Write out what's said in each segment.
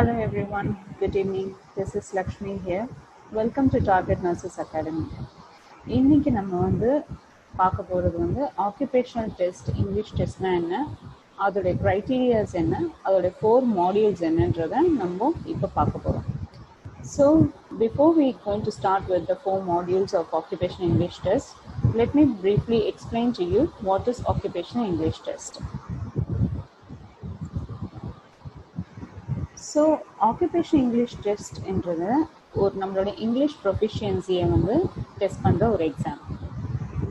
Hello everyone, good evening. This is Lakshmi here. Welcome to Target Nurses Academy. இன்னைக்கு நம்ம பார்க்க போகிறது occupational test English டெஸ்ட்னா என்ன, அதோடைய க்ரைட்டீரியாஸ் என்ன, அதோடைய 4 மாடியூல்ஸ் என்னன்றதை நம்ம இப்போ பார்க்க போகிறோம். So before we going to start with the 4 modules of occupational English test, let me briefly explain to you what is occupational English test. So occupation English test என்றது ஒரு நம்மளோட இங்கிலீஷ் ப்ரொஃபிஷியன்சியை டெஸ்ட் பண்ணுற ஒரு exam.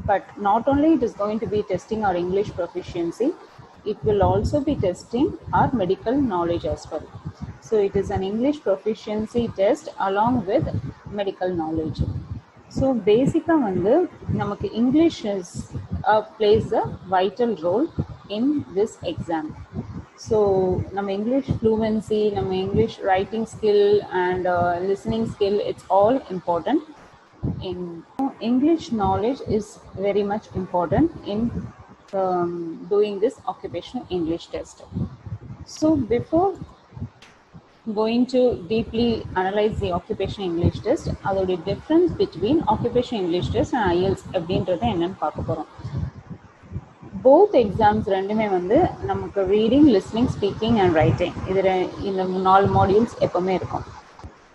But not only it is going to be testing our English proficiency, it will also be testing our medical knowledge as well. So it is an English proficiency test along with medical knowledge. So basically நமக்கு English plays a vital role in this exam. So நம்ம English fluency, நம்ம English writing skill and listening skill, it's all important. In English knowledge is very much important in doing this occupational English test. So before going to deeply analyze the occupational English test, அதோட difference between occupational English test and IELTS அப்படின்றத என்னன்னு பார்க்க போகிறோம். Both exams ரெண்டுமே நமக்கு reading, listening, speaking and writing, இதில் இந்த 4 modules எப்போவுமே இருக்கும்.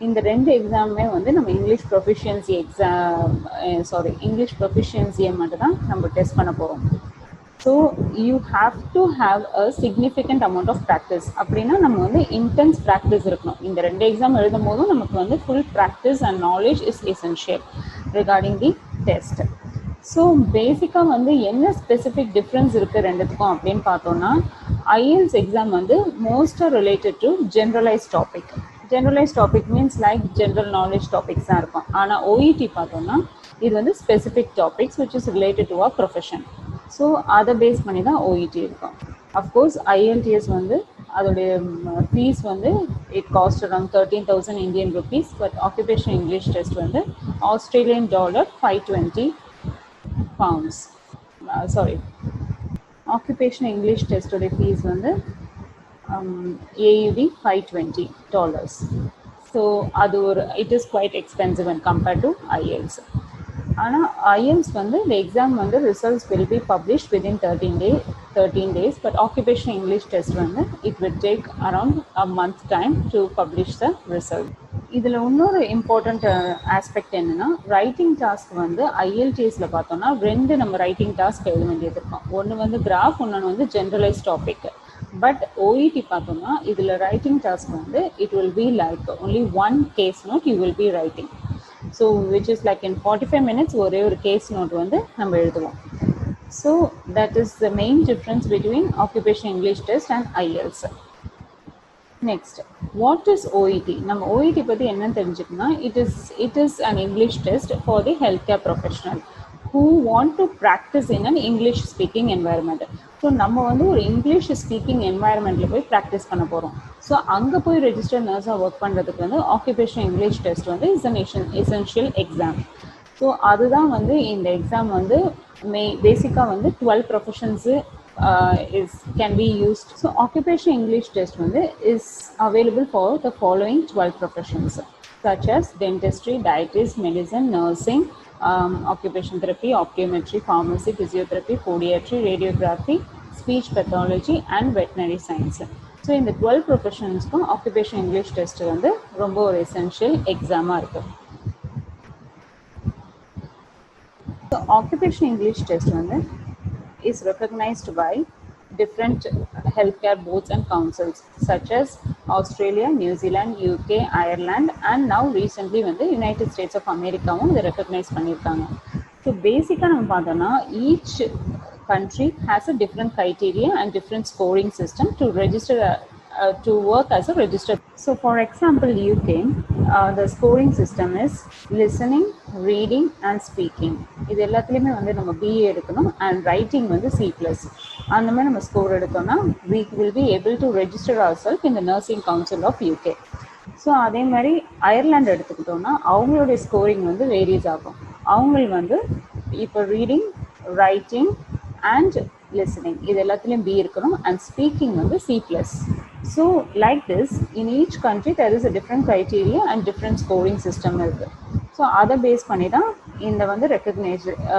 இந்த 2 எக்ஸாமுமே நம்ம இங்கிலீஷ் ப்ரொஃபிஷியன்சி இங்கிலீஷ் ப்ரொஃபிஷியன்சியை மட்டும் தான் நம்ம டெஸ்ட் பண்ண போகிறோம். So you have to have a significant amount of practice. அப்படின்னா நம்ம இன்டென்ஸ் ப்ராக்டிஸ் இருக்கணும். இந்த 2 எக்ஸாம் எழுதும் போதும் நமக்கு full practice and knowledge is essential regarding the test. So பேசிக்காக என்ன ஸ்பெசிஃபிக் டிஃப்ரென்ஸ் இருக்குது ரெண்டுத்துக்கும் அப்படின்னு பார்த்தோன்னா, ஐஎல்ஸ் எக்ஸாம் மோஸ்ட்டாக related to generalise topic. Generalise topic means like general knowledge topics தான் இருக்கும். ஆனால் ஓஇடி பார்த்தோன்னா இது specific topics which is related to our profession. So அதை பேஸ் பண்ணி தான் ஓஇடி இருக்கும். அஃப்கோர்ஸ் ஐஎல்டிஎஸ் அதோடைய fees it cost around 13,000 Indian rupees. But occupational English test Australian dollar 520 pounds. Occupational English test fees AUD $520. So it is quite expensive when compared to IELTS. IELTS the exam results will be published within 13 days, but occupational English test it will take around a month time to publish the result. இதில் இன்னொரு important aspect என்னென்னா, writing task ஐஎல்டிஎஸில் பார்த்தோன்னா 2 நம்ம writing task எழுத வேண்டியது இருக்கும். ஒன்று graph, இன்னொன்று ஜென்ரலைஸ் டாபிக். பட் ஓஇடி பார்த்தோம்னா இதில் writing task it will be like only 1 case note you will be writing. So which is like in 45 minutes ஒரே ஒரு கேஸ் நோட் நம்ம எழுதுவோம். So that is the main difference between occupational English test and IELTS. Next, what is OET? நம்ம OET பற்றி என்னன்னு தெரிஞ்சுக்கணும்னா, it is an English test for the healthcare professional who want to practice in an English speaking environment. So நம்ம ஒரு English speaking என்வாயர்மெண்ட்டில் போய் practice பண்ண போகிறோம். So அங்கே போய் ரெஜிஸ்டர் நர்ஸாக ஒர்க் பண்ணுறதுக்கு occupational English test is an essential exam. So அதுதான் இந்த எக்ஸாம் பேசிக்காக 12 ப்ரொஃபஷன்ஸு can be used. So occupational English test is available for the following 12 professions such as dentistry, dietist, medicine, nursing, occupational therapy, optometry, pharmacy, physiotherapy, podiatry, radiography, speech pathology and veterinary science. So in the 12 professions occupational English test ரொம்ப ஒரு essential exam இருக்கு. So occupational English test is recognized by different healthcare boards and councils such as Australia, New Zealand, UK, Ireland and now recently United States of America they recognize பண்ணிருக்காங்க. So basically நம்ம பார்த்தோம்னா each country has a different criteria and different scoring system to register to work as a registered. So for example UK, the scoring system is listening, reading and speaking. இது எல்லாத்துலேயுமே நம்ம BA எடுக்கணும் and writing C+. அந்த மாதிரி நம்ம score எடுத்தோம்னா we will be able to register ourselves in the Nursing Council of UK. So அதே மாதிரி அயர்லாந்து எடுத்துக்கிட்டோம்னா அவங்களுடைய ஸ்கோரிங் வேரியஸ் ஆகும். அவங்க இப்போ ரீடிங், ரைட்டிங் அண்ட் லிசனிங் இது எல்லாத்துலேயும் பி இருக்கணும் and speaking C+. So like this, in each country there is a different criteria and different scoring system இருக்கு. ஸோ அதை பேஸ் பண்ணி தான் இந்த வந்து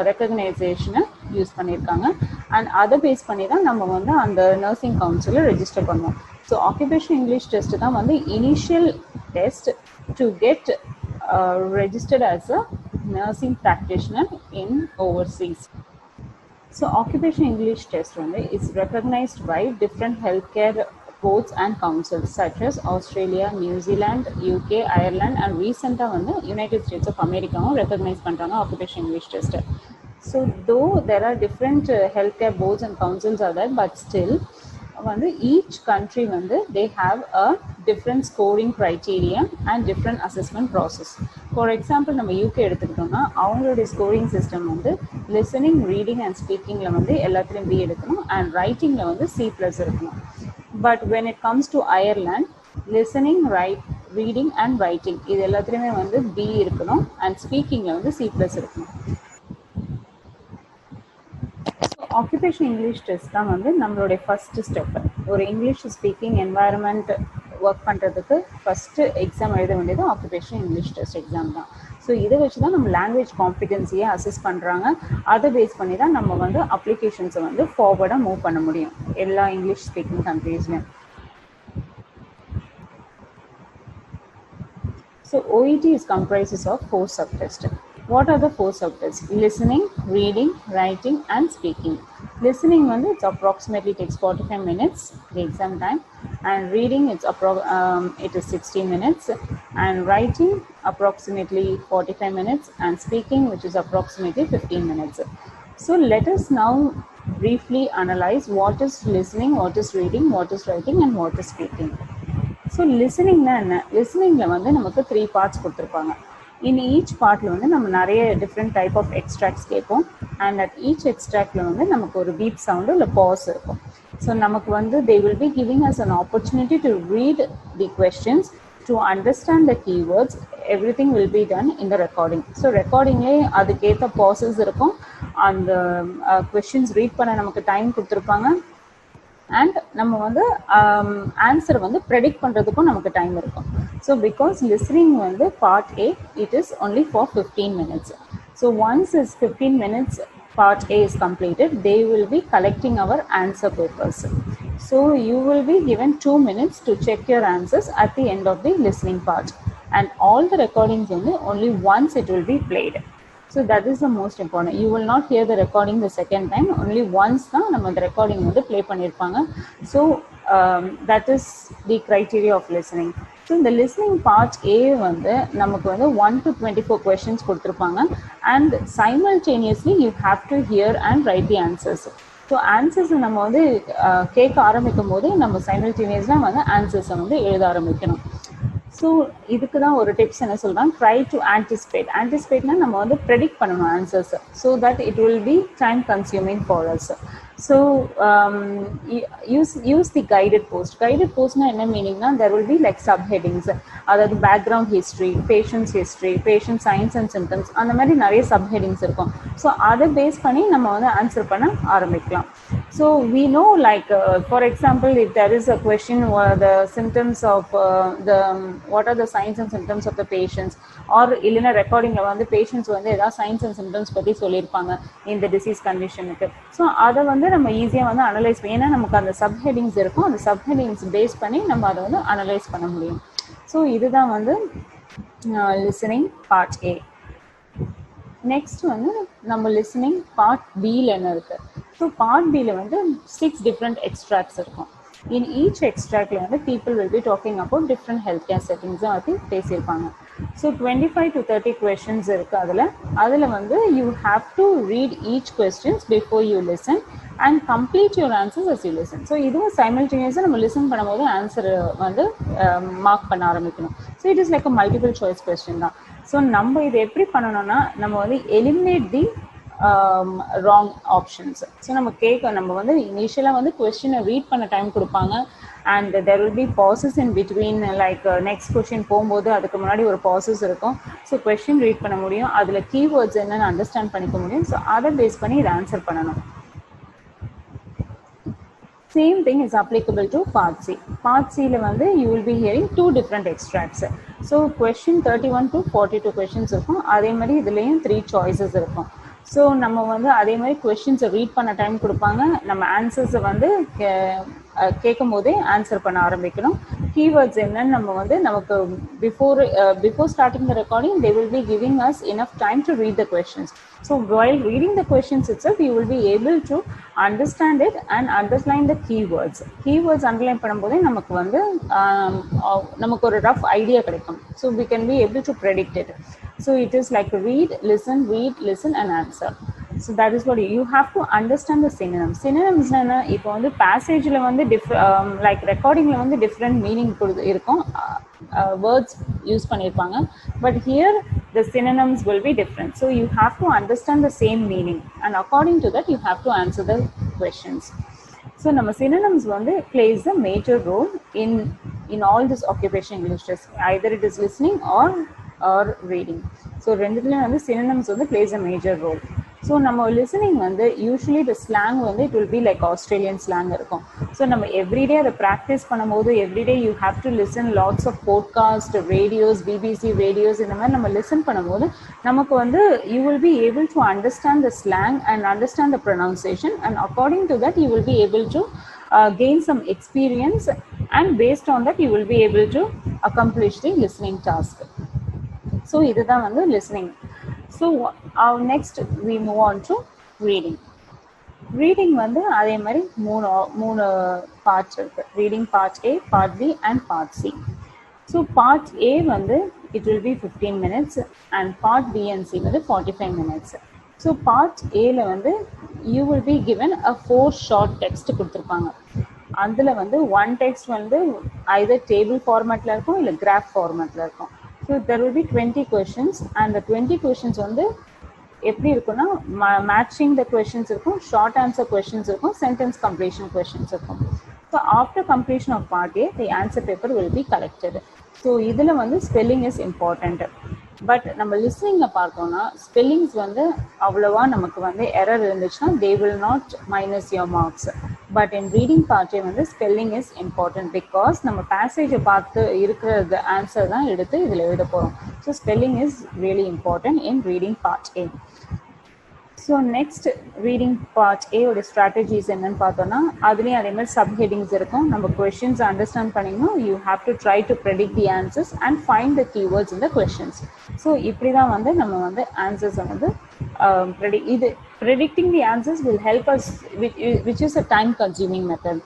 ரெக்கக்னைசேஷனை யூஸ் பண்ணியிருக்காங்க. அண்ட் அதை பேஸ் பண்ணி தான் நம்ம வந்து அந்த நர்சிங் கவுன்சிலில் ரெஜிஸ்டர் பண்ணுவோம். ஸோ ஆக்குபேஷன் இங்கிலீஷ் டெஸ்ட் தான் வந்து initial test to get registered as a nursing practitioner in overseas. So occupation English test is recognized by different healthcare boards and councils such as Australia, New Zealand, UK, Ireland and recently United States of America recognize பண்றாங்க occupation English test. So though there are different healthcare boards and councils are there, but still each country they have a different scoring criteria and different assessment process. For example, நம்ம UK எடுத்துக்கிட்டோம்னா அவங்களுடைய scoring system listening, reading and speakingல எல்லாத்துலயும் B எடுக்கணும் and writingல C+ இருக்கணும். But when it comes to Ireland, listening, reading and writing இது எல்லாத்துலயுமே B இருக்கணும் and speakingல C+ இருக்கணும். Occupation English test தான் நம்மளுடைய ஃபர்ஸ்ட் ஸ்டெப். ஒரு இங்கிலீஷ் ஸ்பீக்கிங் என்வாயர்மெண்ட் ஒர்க் பண்ணுறதுக்கு ஃபஸ்ட்டு எக்ஸாம் எழுத வேண்டியது ஆக்குபேஷன் இங்கிலீஷ் டெஸ்ட் எக்ஸாம் தான். ஸோ இதை வச்சு தான் நம்ம லாங்குவேஜ் காம்பிடென்சியை அசஸ் பண்ணுறாங்க. அதை பேஸ் பண்ணி தான் நம்ம அப்ளிகேஷன்ஸை ஃபார்வர்டாக மூவ் பண்ண முடியும் எல்லா இங்கிலீஷ் ஸ்பீக்கிங் கண்ட்ரீஸ்லையும். So OET is comprises of 4 subtests. What are the 4 subtests? Listening, reading, writing and speaking. Listening it's approximately takes 45 minutes the exam time, and reading it is 60 minutes, and writing approximately 45 minutes, and speaking which is approximately 15 minutes. So let us now briefly analyze what is listening, what is reading, what is writing and what is speaking. So listening na enna? Listeningல நமக்கு 3 parts கொடுத்திருப்பாங்க. In each partல நம்ம நிறைய different type of extracts கேட்போம், and at each extractல நமக்கு ஒரு beep sound இல்ல pause இருக்கும். So நமக்கு they will be giving us an opportunity to read the questions, to understand the keywords. Everything will be done in the recording. So recordingலே அதுக்கேத்த pauses இருக்கும். அந்த questions read பண்ண நமக்கு time கொடுத்திருப்பாங்க. And நம்ம ஆன்சர் predict பண்றதுக்கும் நமக்கு டைம் இருக்கும். So because listening part A, it is only for 15 minutes. So once is 15 minutes part A is completed, they will be collecting our answer papers. So you will be given 2 minutes to check your answers at the end of the listening part, and all the recordings only once it will be played. So that is the most important. You will not hear the recording the second time. Only once தான் நம்ம அந்த recording play பண்ணிருப்பாங்க. So that is the criteria of listening. So in the listening part A நமக்கு 1 to 24 questions கொடுத்திருப்பாங்க, and simultaneously you have to hear and write the answers. So answers நம்ம கேட்க ஆரம்பிக்கும் போது நம்ம simultaneously answers எழுத ஆரம்பிக்கணும். ஸோ இதுக்கு தான் ஒரு டிப்ஸ் என்ன சொல்கிறேன், ட்ரை டு ஆன்டிசிபேட்னா நம்ம ப்ரெடிக்ட் பண்ணணும் answers, so that it will be time consuming for us. So use the guided போஸ்ட்னா என்ன மீனிங்னா, there will be like sub headings, அதாவது background history, patient signs and symptoms, அந்த மாதிரி நிறைய சப் ஹெட்டிங்ஸ் இருக்கும். ஸோ அதை பேஸ் பண்ணி நம்ம ஆன்சர் பண்ண ஆரம்பிக்கலாம். So we know, like for example, if there is a question the symptoms of what are the signs and symptoms of the patients, or illina recording la patients edha signs and symptoms பத்தி சொல்லிருப்பாங்க இந்த disease condition க்கு. So அத நம்ம ஈஸியா analyse பண்ணி, ஏன்னா நமக்கு அந்த சப் ஹெட்டிங்ஸ் இருக்கும், அந்த சப் ஹெட்டிங்ஸ் பேஸ் பண்ணி நம்ம அதை அனலைஸ் பண்ண முடியும். ஸோ இதுதான் லிசனிங் பார்ட் ஏ. நெக்ஸ்ட் நம்ம லிசனிங் பார்ட் பியில் என்ன இருக்கு. ஸோ பார்ட் பியில் 6 different extracts இருக்கும். In each extractல people will be talking about different healthcare settings பற்றி பேசியிருப்பாங்க. ஸோ 25 to 30 questions இருக்கு. அதில் you have to read each questions before you listen and complete your answers as you listen. So இதுவும் சைமல்டேனியஸாக நம்ம listen பண்ணும்போது answer mark பண்ண ஆரம்பிக்கணும். So it is like a multiple choice question தான். So நம்ம இதை எப்படி பண்ணணும்னா, நம்ம eliminate the wrong options. So நம்ம இனிஷியலாக கொஸ்டினை ரீட் பண்ண டைம் கொடுப்பாங்க, and there will B bosses in between, like next question போகும்போது அதுக்கு முன்னாடி ஒரு பாசஸ் இருக்கும். ஸோ கொஸ்டின் ரீட் பண்ண முடியும், அதில் கீவேர்ட்ஸ் என்னென்னு அண்டர்ஸ்டாண்ட் பண்ணிக்க முடியும். ஸோ அதை பேஸ் பண்ணி இதை ஆன்சர் பண்ணணும். Same thing is applicable to part C. Part C la வந்து you will be hearing two different extracts. So question 31 to 42 questions இருக்கும். அதே மாதிரி இதுலயும் 3 choices இருக்கும். ஸோ நம்ம வந்து அதே மாதிரி கொஸ்டின்ஸை ரீட் பண்ண டைம் கொடுப்பாங்க. நம்ம ஆன்சர்ஸை வந்து கேட்கும் போதே ஆன்சர் பண்ண ஆரம்பிக்கணும். கீவேர்ட்ஸ் என்னன்னு நம்ம வந்து நமக்கு before starting the recording they will be giving us enough time to read the questions. So while reading the questions itself, you will be able to understand it and underline the keywords. Keywords underline பண்ணும்போதே நமக்கு வந்து நமக்கு ஒரு rough idea கிடைக்கும். So we can be able to predict it. So it is like read, listen and answer. So that is what you have to understand the synonyms. Synonyms na ipo vandu passage la vandu like recording la vandu different meaning irukum, words use pannirpaanga, but here the synonyms will be different. So you have to understand the same meaning and according to that you have to answer the questions. So nama synonyms vandu plays a major role in all this occupation English test. Either it is listening or reading. So ரெண்டுத்துலயும் வந்து synonyms வந்து plays a major role. So நம்ம listening வந்து usually the slang வந்து it will be like Australian slang இருக்கும். So நம்ம everyday அதை practice பண்ணும்போது everyday you have to listen lots of podcast, radios, BBC radios இந்த மாதிரி நம்ம listen பண்ணும்போது நமக்கு வந்து you will be able to understand the slang and understand the pronunciation, and according to that you will be able to gain some experience, and based on that you will be able to accomplish the listening task. So இதுதான் வந்து listening. So next we move on to reading. Reading வந்து அதே மாதிரி மூணு parts இருக்கு. Reading part A, part B and part C. So part A வந்து it will be 15 minutes and part B and C வந்து 45 minutes. So part A ல வந்து you will be given a 4 short text கொடுத்திருப்பாங்க. அதுல வந்து one text வந்து either table formatல இருக்கும் இல்ல graph formatல இருக்கும். So there will be 20 questions and the 20 questions வந்து எப்படி இருக்கும்னா matching the questions இருக்கும், short answer questions இருக்கும், sentence completion questions இருக்கும். So after completion of part A, the answer paper will be collected. So இதுல வந்து spelling is important. But நம்ம லிஸ்னிங்ல பார்த்தோம்னா ஸ்பெல்லிங்ஸ் வந்து அவ்வளவா நமக்கு வந்து எரர் இருந்துச்சுன்னா they will not minus your marks. But in reading part A வந்து ஸ்பெல்லிங் இஸ் இம்பார்ட்டன்ட் பிகாஸ் நம்ம பேசேஜை பார்த்து இருக்கிற ஆன்சர் தான் எடுத்து இதில் எழுத போகிறோம். So spelling is really important in reading part A. So next reading part ஏயோட ஸ்ட்ராட்டஜிஸ் என்னன்னு பார்த்தோன்னா அதுலேயும் அதே மாதிரி சப்ஹெட்டிங்ஸ் இருக்கும். நம்ம கொஷின்ஸ் அண்டர்ஸ்டாண்ட் பண்ணிக்கணும். You have to try to predict the answers and find the keywords in the questions. So இப்படி தான் வந்து நம்ம வந்து ஆன்சர்ஸை வந்து predicting the answers will help us, which is a time consuming method.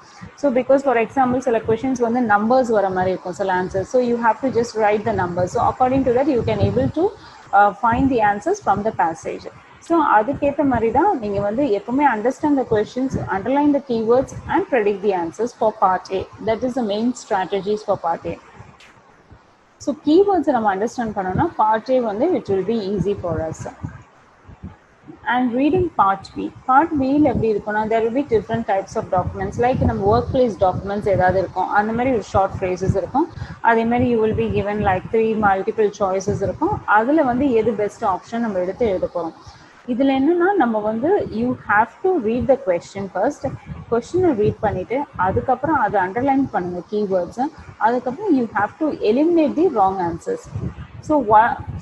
So because for example சில questions வந்து numbers வர மாதிரி இருக்கும் சில answers, so you have to just write the numbers. So according to that you can able to find the answers from the passage. So அதுக்கேற்ற மாதிரி தான் நீங்கள் வந்து எப்பவுமே understand the questions, underline the keywords and predict the answers for part A. That is the main strategies for part A. So கீவேர்ட்ஸை நம்ம understand பண்ணோம்னா part A வந்து it will be easy for us. And reading part B. Part B எப்படி இருக்கும்னா there will be different types of documents, like நம்ம work place documents ஏதாவது இருக்கும், அந்த மாதிரி ஒரு ஷார்ட் ஃப்ரேசஸ் இருக்கும். அதே மாதிரி you will be given like 3 multiple choices இருக்கும். அதில் வந்து எது பெஸ்ட் ஆப்ஷன் நம்ம எடுத்து எழுத போகிறோம். இதில் என்னன்னா நம்ம வந்து you have to read the question first. கொஸ்டினை ரீட் பண்ணிவிட்டு அதுக்கப்புறம் அதை அண்டர்லைன் பண்ணுங்கள் கீவேர்ட்ஸை. அதுக்கப்புறம் you have to eliminate the wrong answers.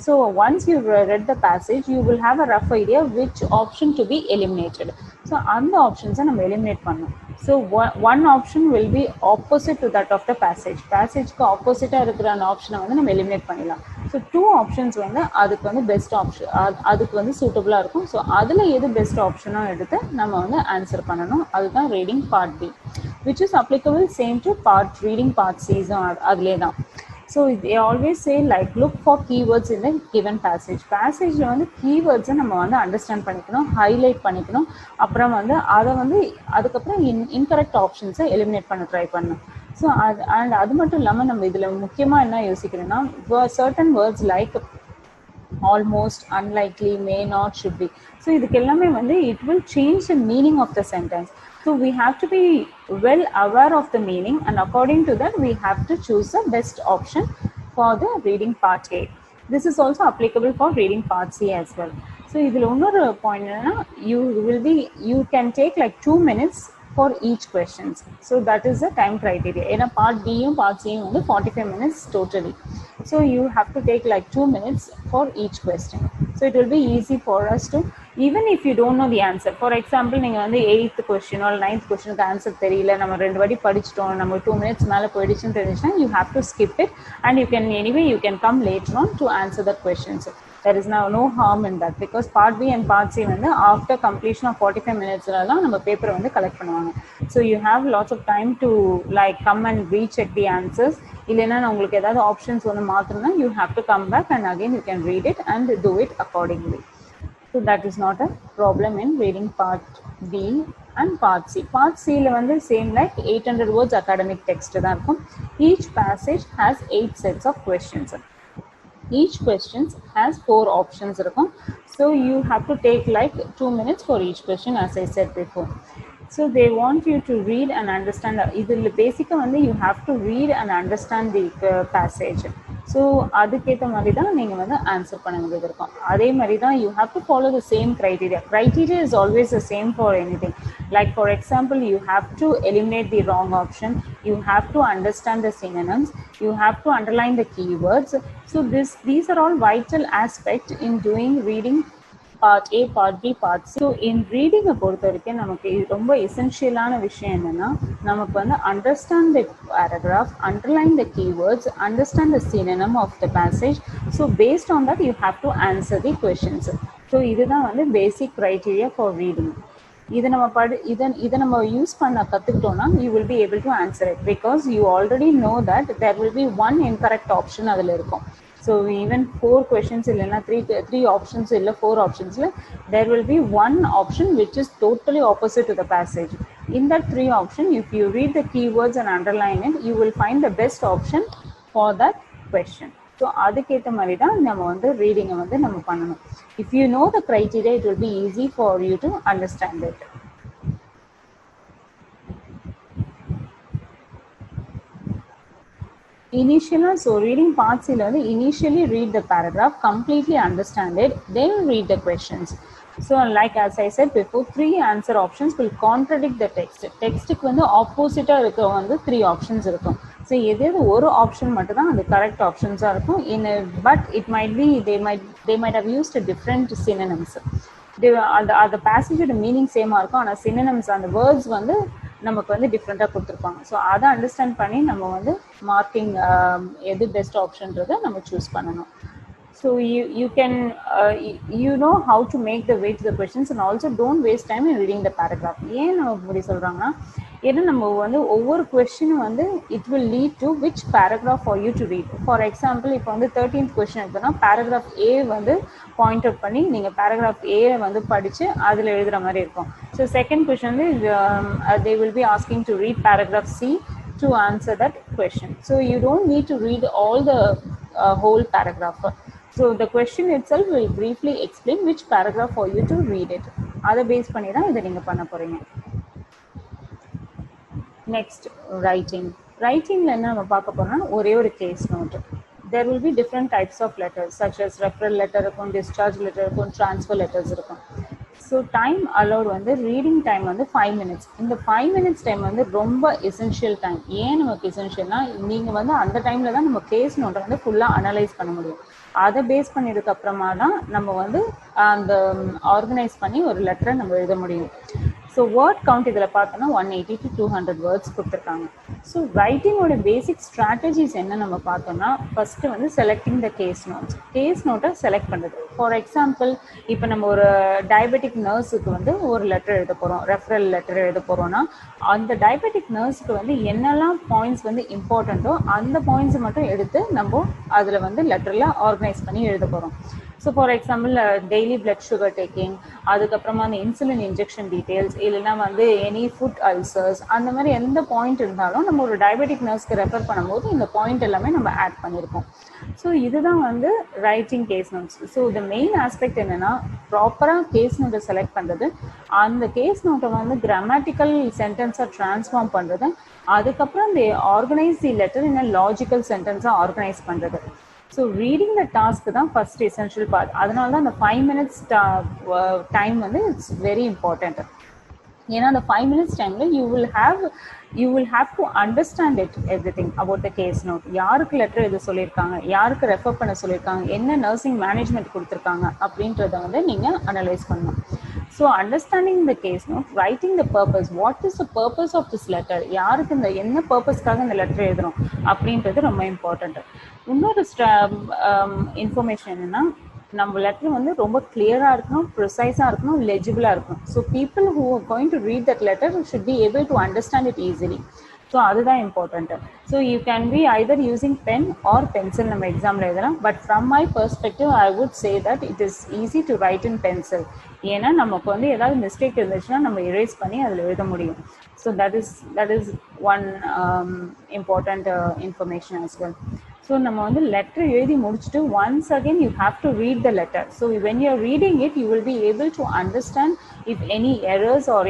So once you've read the passage, you will have a rough idea which option to be eliminated. So அந்த ஆப்ஷன்ஸை நம்ம eliminate பண்ணணும். So one option will be opposite to that of the passage. பேசேஜ்க்கு ஆப்போசிட்டாக இருக்கிற அந்த ஆப்ஷனை வந்து நம்ம eliminate பண்ணிடலாம். ஸோ 2 ஆப்ஷன்ஸ் வந்து அதுக்கு வந்து பெஸ்ட் ஆப்ஷன், அதுக்கு வந்து சூட்டபுளாக இருக்கும். ஸோ அதில் எது பெஸ்ட் ஆப்ஷனாக எடுத்து நம்ம வந்து ஆன்சர் பண்ணணும். அதுதான் reading part B, which is applicable same to reading part சிஸும் அதிலே தான். So they always say like look for keywords in the given passage. Passageல வந்து keywords நம்ம வந்து அண்டர்ஸ்டாண்ட் பண்ணிக்கணும், ஹைலைட் பண்ணிக்கணும். அப்புறம் வந்து அதை வந்து அதுக்கப்புறம் இன்கரெக்ட் ஆப்ஷன்ஸை எலிமினேட் பண்ண ட்ரை பண்ணணும். ஸோ அது மட்டும் இல்லாமல் நம்ம இதில் முக்கியமாக என்ன யோசிக்கிறோன்னா certain words like almost, unlikely, may not, should be. So இதுக்கு எல்லாமே வந்து it will change the meaning of the sentence. So we have to be well aware of the meaning, and according to that we have to choose the best option for the reading part A. This is also applicable for reading part C as well. So idhula another point enna you can take like 2 minutes for each questions. So that is the time criteria. In a part B and part C வந்து 45 minutes totally. So you have to take like 2 minutes for each question. So it will be easy for us to, even if you don't know the answer. For example, நீங்க வந்து 8th question or 9th questionக்கு answer தெரியல, நம்ம ரெண்டு வாட்டி படிச்சிட்டோம், நம்ம 2 minutes மேல போயிடுச்சுன்னு தெரிஞ்சுச்சுன்னா you have to skip it and you can anyway you can come later on to answer the questions. There is now no harm in that because part B and part C வந்து after completion of 45 minutes எல்லாம் நம்ம பேப்பரை வந்து collect பண்ணுவாங்க. So you have lots of time to like come and recheck the answers. இல்லைன்னா உங்களுக்கு ஏதாவது options வந்து மாற்றணும்னா you have to come back and again you can read it and do it accordingly. So that is not a problem in reading part B and part C. Part C ல வந்து same like 800 words academic text தான் இருக்கும். Each passage has 8 sets of questions. Each question has 4 options இருக்கும். So you have to take like 2 minutes for each question as I said before. So they want you to read and understand. இதில் பேசிக்காக வந்து you have to read and understand the passage. So அதுக்கேற்ற மாதிரி தான் நீங்கள் வந்து answer பண்ண வேண்டியது இருக்கும். அதே மாதிரி தான் you have to follow the same criteria. Criteria is always the same for anything. Like for example, you have to eliminate the wrong option. You have to understand the synonyms. You have to underline the keywords. So these are all vital aspects in doing reading part A, part B, part C. So in reading பொறுத்த வரைக்கும் நமக்கு ரொம்ப எசென்ஷியலான விஷயம் என்னன்னா, நமக்கு வந்து understand the paragraph, underline the keywords, understand the synonym of the passage. So based on that you have to answer the questions. So இதுதான் வந்து basic criteria for reading. இதை நம்ம யூஸ் பண்ண கற்றுக்கிட்டோம்னா you will be able to answer it because you already know that there will be one incorrect option அதில் இருக்கும். So even 4 questions இல்லைன்னா 3 options இல்லை 4 optionsல there will be one option which is totally opposite to the passage. In that 3 option, if you read the keywords and underline it, you will find the best option for that question. So அதுக்கேற்ற மாதிரி தான் நம்ம வந்து ரீடிங்கை வந்து நம்ம பண்ணணும். If you know the criteria, it will be easy for you to understand it. So reading part C ல initially read the paragraph, completely understand it, then read the questions. So like as I said before, 3 answer options will contradict the text. Textக்கு வந்து opposite இருக்க வந்து 3 options இருக்கும். So எதாவது ஒரு option மட்டும் தான் அந்த கரெக்ட் ஆப்ஷன்ஸாக இருக்கும். But it might be they might have used different synonyms. அந்த பேசேஜோட மீனிங் சேமாக இருக்கும், ஆனால் சினோனிம்ஸ் அந்த வேர்ட்ஸ் வந்து நமக்கு வந்து டிஃப்ரெண்ட்டாக கொடுத்துருப்பாங்க. ஸோ அதை அண்டர்ஸ்டாண்ட் பண்ணி நம்ம வந்து மார்க்கிங் எது பெஸ்ட் ஆப்ஷன்றதை நம்ம சூஸ் பண்ணணும். So you can you know how to make the way to the questions and also don't waste time in reading the paragraph. ஏன் நம்ம இப்படி சொல்கிறாங்கன்னா, ஏன்னா நம்ம வந்து ஒவ்வொரு கொஸ்டினும் வந்து it will lead to which paragraph for you to read. For example, இப்போ வந்து 13th question இருக்குன்னா paragraph A வந்து பாயிண்ட் அவுட் பண்ணி நீங்கள் paragraph A வந்து படித்து அதில் எழுதுகிற மாதிரி இருக்கும். ஸோ செகண்ட் கொஸ்டின் வந்து they will be asking to read paragraph C to answer that question. So you don't need to read all the whole paragraph. So the question itself will briefly explain which paragraph for you to read it. அதை base பண்ணி தான் இதை நீங்கள் பண்ண போகிறீங்க. Next ரைட்டிங்கில் என்ன நம்ம பார்க்க போகிறோம்னா, ஒரே ஒரு case note. There will be different types of letters such as referral letter இருக்கும், discharge letter இருக்கும், transfer letters இருக்கும். ஸோ டைம் அலோட் வந்து ரீடிங் டைம் வந்து 5 minutes. இந்த 5 minutes டைம் வந்து ரொம்ப எசென்ஷியல் டைம். ஏன் நமக்கு எசென்ஷியல்னா, நீங்கள் வந்து அந்த டைமில் தான் நம்ம கேஸ் நோட்டை வந்து ஃபுல்லாக அனலைஸ் பண்ண முடியும். அதை பேஸ் பண்ணியதுக்கு அப்புறமா தான் நம்ம வந்து அந்த ஆர்கனைஸ் பண்ணி ஒரு லெட்டரை நம்ம எழுத முடியும். ஸோ வேர்ட் கவுண்ட் இதில் பார்த்தோன்னா 180 to 200 வேர்ட்ஸ் கொடுத்துருக்காங்க. ஸோ ரைட்டிங்கோட பேசிக் ஸ்ட்ராட்டஜிஸ் என்ன நம்ம பார்த்தோம்னா, ஃபஸ்ட்டு வந்து செலக்டிங் த கேஸ் நோட்டை செலக்ட் பண்ணுறது. ஃபார் எக்ஸாம்பிள், இப்போ நம்ம ஒரு டயபெட்டிக் நர்ஸுக்கு வந்து ஒரு லெட்டர் எழுத போகிறோம், ரெஃபரல் லெட்டர் எழுத போகிறோன்னா, அந்த டயபெட்டிக் நர்ஸுக்கு வந்து என்னெல்லாம் பாயிண்ட்ஸ் வந்து இம்பார்ட்டண்ட்டோ அந்த பாயிண்ட்ஸை மட்டும் எடுத்து நம்ம அதில் வந்து லெட்டரில் ஆர்கனைஸ் பண்ணி எழுத போகிறோம். So for example daily blood sugar taking, அதுக்கப்புறமா அந்த இன்சுலின் இன்ஜெக்ஷன் டீட்டெயில்ஸ், இல்லைன்னா வந்து எனி ஃபுட் அல்சர்ஸ், அந்த மாதிரி எந்த பாயிண்ட் இருந்தாலும் நம்ம ஒரு டயபெட்டிக் நர்ஸ்க்கு ரெஃபர் பண்ணும்போது இந்த பாயிண்ட் எல்லாமே நம்ம ஆட் பண்ணியிருக்கோம். ஸோ இதுதான் வந்து writing case notes. So the main aspect என்னென்னா, ப்ராப்பராக கேஸ் நோட்டை செலக்ட் பண்ணுறது, அந்த கேஸ் நோட்டை வந்து கிராமட்டிக்கல் சென்டென்ஸாக ட்ரான்ஸ்ஃபார்ம் பண்ணுறது, அதுக்கப்புறம் இந்த organise the letter in a logical சென்டென்ஸாக ஆர்கனைஸ் பண்ணுறது. ஸோ ரீடிங் த டாஸ்க் தான் ஃபர்ஸ்ட் எசென்ஷியல் பார்ட். அதனால தான் அந்த 5 minutes டைம் வந்து இட்ஸ் வெரி இம்பார்ட்டண்ட். ஏன்னா அந்த 5 minutes டைம்ல you will have to understand it everything about the case note. யாருக்கு லெட்டர் எழுத சொல்லியிருக்காங்க, யாருக்கு ரெஃபர் பண்ண சொல்லியிருக்காங்க, என்ன நர்சிங் மேனேஜ்மெண்ட் கொடுத்துருக்காங்க அப்படின்றத வந்து நீங்கள் அனலைஸ் பண்ணணும். So understanding the case note, writing the purpose, what is the purpose of this letter, யாருக்கு இந்த என்ன பர்பஸ்க்காக இந்த லெட்டர் எழுதுறோம் அப்படின்றது ரொம்ப இம்பார்ட்டண்ட். இன்னொரு இன்ஃபர்மேஷன் என்னன்னா, நம்ம லெட்டர் வந்து ரொம்ப கிளியராக இருக்கணும், ப்ரிசைஸாக இருக்கணும், லெஜிபிளாக இருக்கணும். So people who are going to read that letter should be able to understand it easily. So அதுதான் important. So you can be either using pen or pencil நம்ம எக்ஸாமில் எழுதலாம். But from my perspective I would say that it is easy to write in pencil. ஏன்னா நமக்கு வந்து ஏதாவது mistake இருந்துச்சுன்னா நம்ம எரேஸ் பண்ணி அதில் எழுத முடியும். So that is one important information as well. So நம்ம வந்து லெட்டர் எழுதி முடிச்சுட்டு once again you have to read the letter. So when you are reading it you will B able to understand if any errors or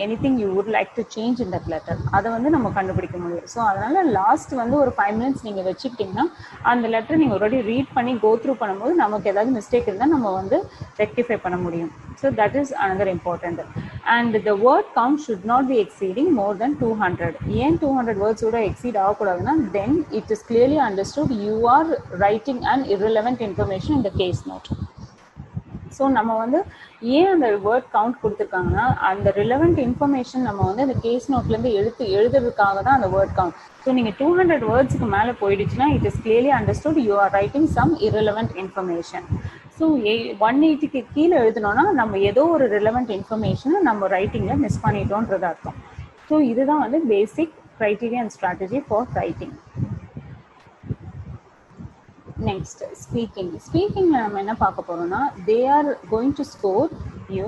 anything you would like to change in that letter, அதை வந்து நம்ம கண்டுபிடிக்க முடியும். So அதனால் last வந்து ஒரு 5 minutes நீங்கள் வச்சுக்கிட்டிங்கன்னா அந்த லெட்டர் நீங்கள் ஆல்ரெடி ரீட் பண்ணி கோ த்ரூ பண்ணும்போது நமக்கு ஏதாவது மிஸ்டேக் இருந்தால் நம்ம வந்து ரெக்டிஃபை பண்ண முடியும். So that is another important. And the word count should not be exceeding more than 200. ஏன் 200 words ஓட exceed ஆகக்கூடாதுன்னா then it is clearly understood you are writing an irrelevant information in the case note. So நம்ம வந்து ஏன் அந்த word count கொடுத்துருக்காங்கன்னா அந்த relevant information நம்ம வந்து அந்த கேஸ் நோட்லேருந்து எழுதுறதுக்காக தான் அந்த வேர்ட் கவுண்ட். ஸோ நீங்கள் 200 வேர்ட்ஸுக்கு மேலே போயிடுச்சுன்னா it is clearly understood you are writing some irrelevant information. So 180க்கு கீழே எழுதணும்னா நம்ம ஏதோ ஒரு ரிலவெண்ட் இன்ஃபர்மேஷனை நம்ம ரைட்டிங்கில் மிஸ் பண்ணிட்டோன்றது அர்த்தம். ஸோ இதுதான் வந்து basic criteria and strategy for writing. Next ஸ்பீக்கிங்ல நம்ம என்ன பார்க்க போறோம்னா they are going to score you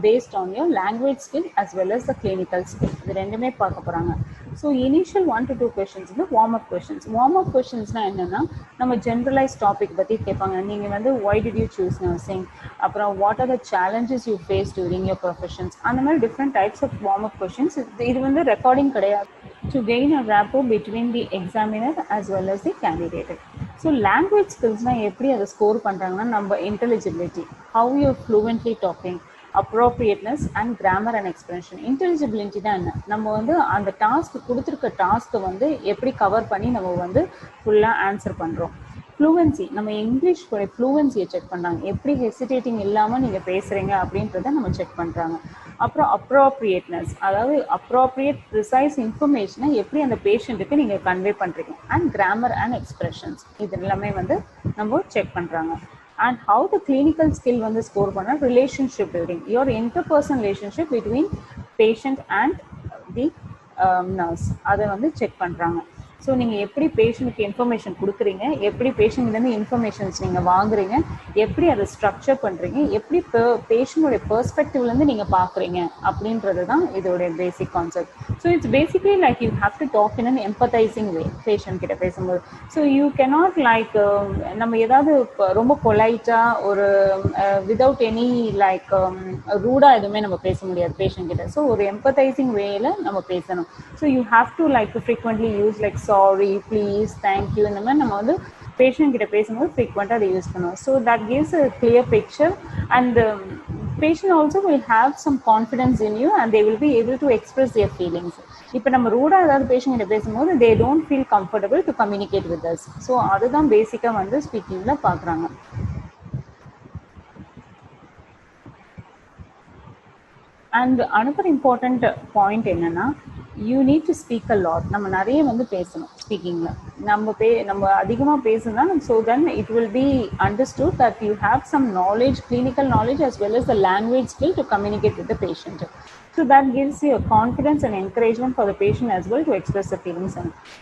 based on your language skill as well as the clinical skill. இது ரெண்டுமே பார்க்க போறாங்க. ஸோ இனிஷியல் 1 to 2 questions வந்து வார்ம் அப் கொஷின்ஸ்னா என்னன்னா நம்ம ஜென்ரலைஸ் டாபிக் பற்றி கேட்பாங்க. நீங்கள் வந்து why did you choose nursing, அப்புறம் what are the challenges you face during your professions, அந்த மாதிரி different types of warm up questions. இது வந்து ரெக்கார்டிங் கிடையாது. To gain a rapport between the examiner as well as the candidate. So language skills na eppadi adha score பண்றாங்கன்னா நம்ம intelligibility, how you are fluently talking, appropriateness and grammar and expression. intelligibility தான் என்ன, நம்ம வந்து அந்த task கொடுத்துருக்க டாஸ்க்கை வந்து எப்படி கவர் பண்ணி நம்ம வந்து ஃபுல்லாக ஆன்சர் பண்ணுறோம். ஃப்ளூவன்சி, நம்ம இங்கிலீஷ் ஃப்ளூவன்சியை செக் பண்ணுறாங்க, எப்படி ஹெசிடேட்டிங் இல்லாமல் நீங்கள் பேசுகிறீங்க அப்படின்றத நம்ம செக் பண்ணுறாங்க. அப்புறம் அப்ராப்ரியேட்னஸ், அதாவது அப்ராப்ரியேட் ப்ரிசைஸ் இன்ஃபர்மேஷனை எப்படி அந்த பேஷண்ட்டுக்கு நீங்கள் கன்வே பண்ணுறீங்க. அண்ட் கிராமர் அண்ட் எக்ஸ்பிரஷன்ஸ், இது எல்லாமே வந்து நம்ம செக் பண்ணுறாங்க. And how the clinical skill வந்து ஸ்கோர் பண்ணால் relationship building, your interpersonal relationship between patient and the nurse, அதை வந்து செக் பண்ணுறாங்க. ஸோ நீங்கள் எப்படி பேஷண்ட்டுக்கு இன்ஃபர்மேஷன் கொடுக்குறீங்க, எப்படி பேஷண்ட்லேருந்து இன்ஃபர்மேஷன்ஸ் நீங்கள் வாங்குறீங்க, எப்படி அதை ஸ்ட்ரக்சர் பண்ணுறீங்க, எப்படி பேஷண்ட்டோடைய பெர்ஸ்பெக்டிவ்லேருந்து நீங்கள் பார்க்குறீங்க அப்படின்றது தான் இதோடைய basic concept. So it's basically like you have to talk in an empathising way patient கிட்ட பேசும்போது. ஸோ யூ கேனாட் லைக் நம்ம ஏதாவது ரொம்ப பொலைட்டாக ஒரு விதவுட் எனி லைக் ரூடாக எதுவுமே நம்ம பேச முடியாது பேஷண்ட் கிட்ட. ஸோ ஒரு எம்பத்தைசிங் வேல நம்ம பேசணும். So you have to like frequently use like sorry, please, thank you, இந்த மாதிரி நம்ம வந்து பேஷண்ட் கிட்ட பேசும்போது ஃப்ரீக்வெண்ட்டாக அதை யூஸ் பண்ணுவோம். So that gives a clear picture and patient also will have some confidence in you and they will be able to express their feelings. இப்போ நம்ம ரூடா ஏதாவது பேஷண்ட் கிட்ட பேசும்போது they don't feel comfortable to communicate with us. So அதுதான் பேசிக்காக வந்து ஸ்பீக்கிங்கில் பார்க்குறாங்க. அண்ட் another important point என்னன்னா, you need to speak a lot. நம்ம நிறைய வந்து பேசணும் ஸ்பீக்கிங்கில். நம்ம அதிகமாக பேசுனா so then it will be understood that you have some knowledge, clinical knowledge as well as the language skill to communicate with the patient. So that gives you a confidence and encouragement for the patient as well to express the feelings.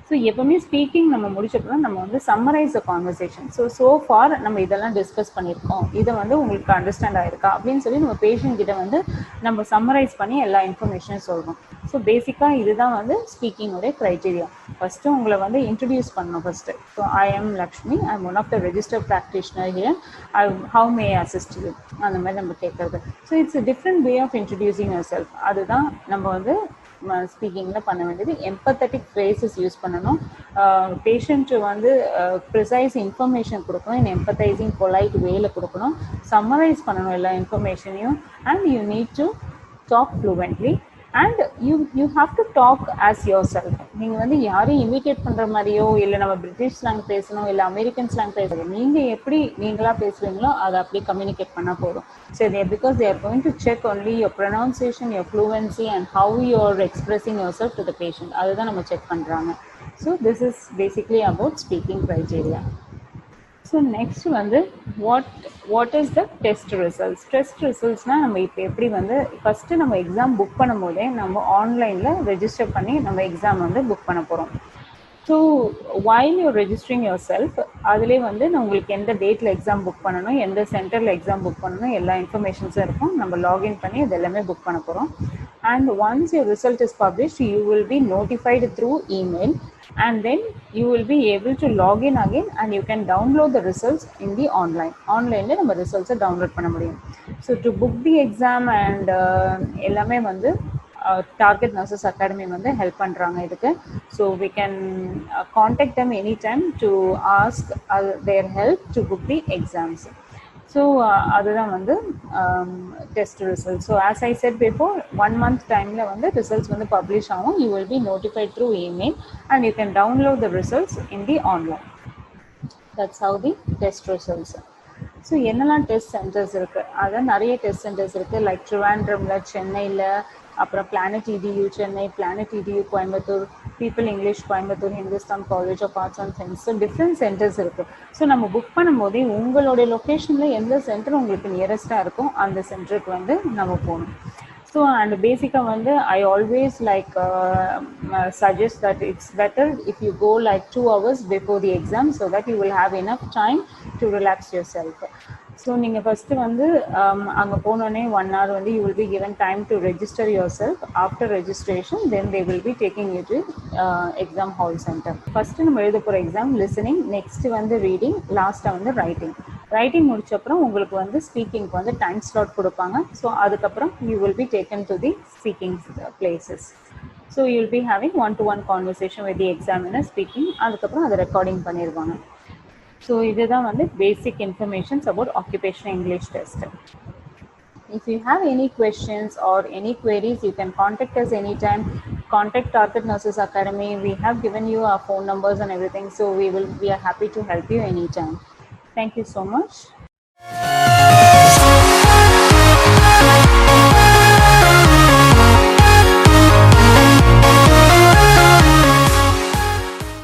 So எப்பவுமே speaking நம்ம முடிச்சப்பறம் நம்ம வந்து summarise the conversation. So for நம்ம இதெல்லாம் discuss பண்ணியிருக்கோம், இதை வந்து உங்களுக்கு அண்டர்ஸ்டாண்ட் ஆயிருக்கா அப்படின்னு சொல்லி நம்ம பேஷண்ட் கிட்ட வந்து நம்ம சம்மரைஸ் பண்ணி எல்லா இன்ஃபர்மேஷனும் சொல்கிறோம். ஸோ பேசிக்காக இதுதான் வந்து ஸ்பீக்கிங்கோடைய க்ரைட்டீரியா. ஃபஸ்ட்டு உங்களை வந்து இன்ட்ரடியூஸ் பண்ணணும் first. So I am Lakshmi, I am one of the registered practitioner here, how may assist you, அந்த மாதிரி நம்ம கேட்குறது. So it's a different way of introducing yourself. அதுதான் நம்ம வந்து ஸ்பீக்கிங்கில் பண்ண வேண்டியது. எம்பத்தட்டிக் ஃப்ரேசஸ் யூஸ் பண்ணணும். பேஷண்ட்டு வந்து ப்ரிசைஸ் இன்ஃபர்மேஷன் கொடுக்கணும், இன் எம்பத்தைசிங் பொலைட் வேல கொடுக்கணும், சம்மரைஸ் பண்ணணும் எல்லா இன்ஃபர்மேஷனையும். And you need to talk fluently, and you have to talk as yourself. நீங்கள் வந்து யாரையும் இமிட்டேட் பண்ணுற மாதிரியோ இல்லை நம்ம பிரிட்டிஷ் ஸ்லாங் பேசணும் இல்லை அமெரிக்கன் ஸ்லாங் பேசணும், நீங்கள் எப்படி நீங்களாக பேசுகிறீங்களோ அதை அப்படியே கம்யூனிகேட் பண்ணால் போதும். So because they are going to check only your pronunciation, your fluency and how you are expressing yourself to the patient. அதுதான் நம்ம செக் பண்ணுறாங்க. So this is basically about speaking criteria. So next வந்து what is the test results. Test ரிசல்ட்ஸ்னால் நம்ம இப்போ எப்படி வந்து first நம்ம எக்ஸாம் புக் பண்ணும் போதே நம்ம ஆன்லைனில் ரெஜிஸ்டர் பண்ணி நம்ம எக்ஸாம் வந்து புக் பண்ண போகிறோம். So while you're registering yourself, அதிலே வந்து நான் உங்களுக்கு எந்த டேட்டில் எக்ஸாம் புக் பண்ணணும், எந்த சென்டரில் எக்ஸாம் புக் பண்ணணும், எல்லா இன்ஃபர்மேஷன்ஸும் இருக்கும். நம்ம லாகின் பண்ணி அது எல்லாமே புக் பண்ண போகிறோம். And once your result is published, you will be notified through email, and then you will be able to log in again and you can download the results in the online. Online நம்ம ரிசல்ட்ஸை download பண்ண முடியும். So to book the exam and எல்லாமே வந்து target nurses academy வந்து help பண்ணுறாங்க இதுக்கு. So we can contact them any time to ask their help to book the exams. So அதுதான் வந்து test result. So as I said before, 1 month டைமில் வந்து results வந்து பப்ளிஷ் ஆகும். You will be notified through email and you can download the results in the online. That's how the test results. So என்னெல்லாம் test centres இருக்குது, அதான் நிறைய test centres இருக்குது. Like ட்ரிவாண்ட்ரமில், சென்னையில், அப்புறம் Planet EDU Chennai, Planet EDU Coimbatore, people English Coimbatore, Hindustan college of arts and science. So different centres இருக்குது. ஸோ நம்ம புக் பண்ணும்போதே உங்களுடைய லொக்கேஷனில் எந்த சென்டர் உங்களுக்கு நியரஸ்ட்டாக இருக்கும் அந்த சென்டருக்கு வந்து நம்ம போகணும். ஸோ அண்ட் பேசிக்காக வந்து I always like suggest that it's better if you go like 2 hours before the exam so that you will have enough time to relax yourself. So நீங்கள் ஃபஸ்ட்டு வந்து அங்கே போனோடனே 1 hour வந்து you will be given time to register yourself. After registration then they will be taking you to exam hall center. First நம்ம எழுத போகிற exam listening, next வந்து reading, லாஸ்ட்டாக வந்து ரைட்டிங். ரைட்டிங் முடிச்சப்பறம் உங்களுக்கு வந்து ஸ்பீக்கிங்க்கு வந்து டைம் ஸ்லாட் கொடுப்பாங்க. ஸோ அதுக்கப்புறம் you will be taken to the speaking places. So you will be having 1-to-1 conversation with the examiner speaking. அதுக்கப்புறம் அதை ரெக்கார்டிங் பண்ணிடுவாங்க. ஸோ இதுதான் வந்து பேசிக் informations about occupational English test. If you have any questions or any queries, you can contact us anytime. Contact Target Nurses Academy. We have given you our phone numbers and everything. So we are happy to help you anytime. Thank you so much.